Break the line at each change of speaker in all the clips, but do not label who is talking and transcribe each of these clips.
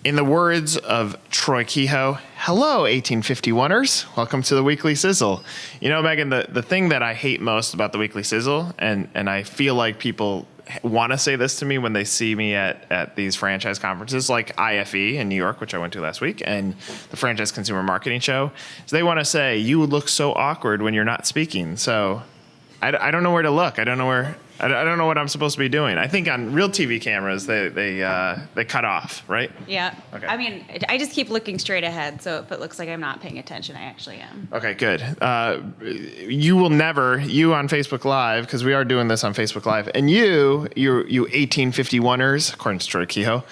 In the words of Troy Kehoe, hello, 1851ers. Welcome to the Weekly Sizzle. You know, Megan, the thing that I hate most about the Weekly Sizzle, and I feel like people want to say this to me when they see me at these franchise conferences like IFE in New York, which I went to last week, and the Franchise Consumer Marketing Show, is they want to say, you look so awkward when you're not speaking. So I don't know where to look. I don't know what I'm supposed to be doing. I think on real TV cameras, they cut off, right?
Yeah.
Okay.
I mean, I just keep looking straight ahead, so if it looks like I'm not paying attention, I actually am.
Okay, good. You will never, you on Facebook Live, because we are doing this on Facebook Live, and you 1851ers, according to Troy Kehoe,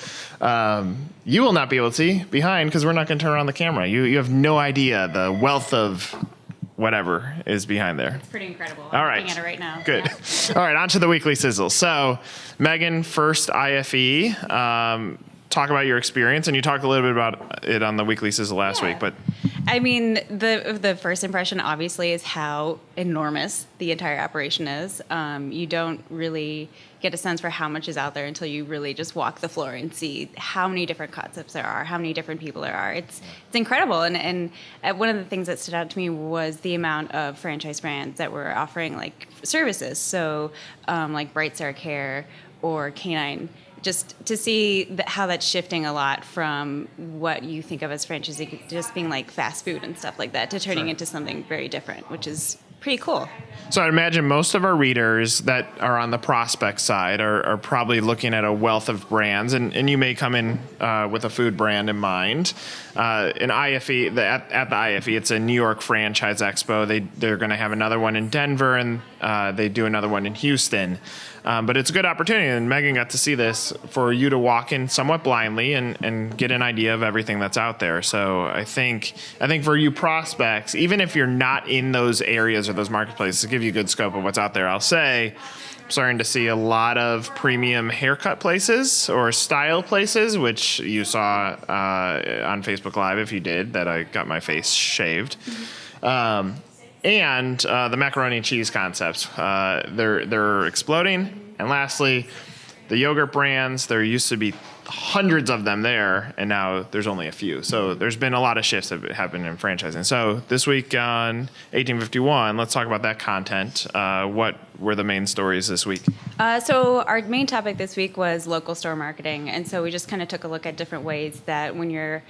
you will not be able to see behind because we're not going to turn around the camera. You have no idea the wealth of whatever is behind there.
It's pretty incredible.
All right.
I'm looking at it right now.
Good.
Yeah.
All right, on to the Weekly Sizzle. So, Megan, first IFE. Talk about your experience, and you talked a little bit about it on the Weekly Sizzle last week, but
I mean, the first impression obviously is how enormous the entire operation is. You don't really get a sense for how much is out there until you really just walk the floor and see how many different concepts there are, how many different people there are. It's incredible. And one of the things that stood out to me was the amount of franchise brands that were offering like services. So like Bright Star Care or Canine. Just to see how that's shifting a lot from what you think of as franchising, just being like fast food and stuff like that, to turning into something very different, which is pretty cool.
So I'd imagine most of our readers that are on the prospect side are probably looking at a wealth of brands, and you may come in with a food brand in mind. In IFE, at the IFE, it's a New York Franchise Expo. They're going to have another one in Denver, and they do another one in Houston. But it's a good opportunity, and Megan got to see this, for you to walk in somewhat blindly and get an idea of everything that's out there. So I think for you prospects, even if you're not in those areas or those marketplaces, to give you a good scope of what's out there, I'll say I'm starting to see a lot of premium haircut places or style places, which you saw on Facebook Live if you did, that I got my face shaved. And the macaroni and cheese concepts, they're exploding. And lastly, the yogurt brands, there used to be hundreds of them there, and now there's only a few. So there's been a lot of shifts that have happened in franchising. So this week on 1851, let's talk about that content. What were the main stories this week?
So our main topic this week was local store marketing. And so we just kind of took a look at different ways that when you're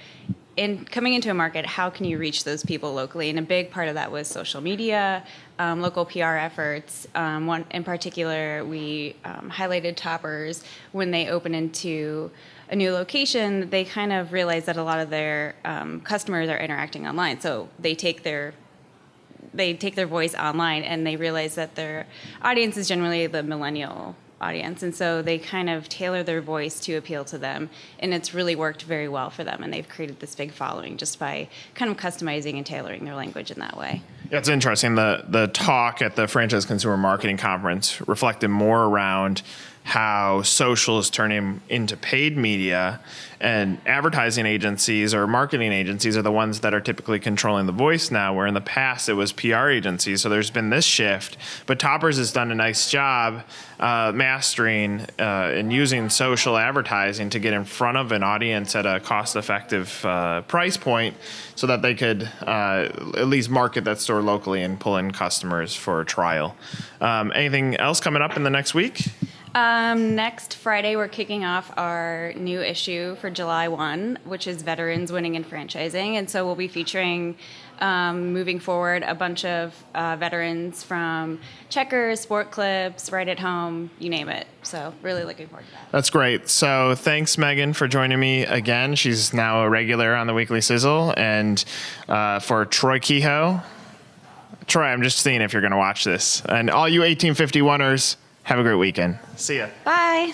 coming into a market, how can you reach those people locally? And a big part of that was social media, local PR efforts. One in particular, we highlighted Toppers. When they open into a new location, they kind of realize that a lot of their customers are interacting online. So they take their voice online, and they realize that their audience is generally the millennial audience, and so they kind of tailor their voice to appeal to them, and it's really worked very well for them, and they've created this big following just by kind of customizing and tailoring their language in that way.
Yeah, it's interesting. The talk at the Franchise Consumer Marketing Conference reflected more around how social is turning into paid media, and advertising agencies or marketing agencies are the ones that are typically controlling the voice now, where in the past it was PR agencies. So there's been this shift, but Toppers has done a nice job mastering and using social advertising to get in front of an audience at a cost-effective price point, so that they could at least market that store locally and pull in customers for a trial. Anything else coming up in the next week?
Next Friday, we're kicking off our new issue for July 1, which is Veterans Winning in Franchising. And so we'll be featuring, moving forward, a bunch of veterans from Checkers, Sport Clips, Right at Home, you name it. So really looking forward to that.
That's great. So thanks, Megan, for joining me again. She's now a regular on the Weekly Sizzle. And for Troy Kehoe, Troy, I'm just seeing if you're going to watch this. And all you 1851ers, have a great weekend. See ya.
Bye.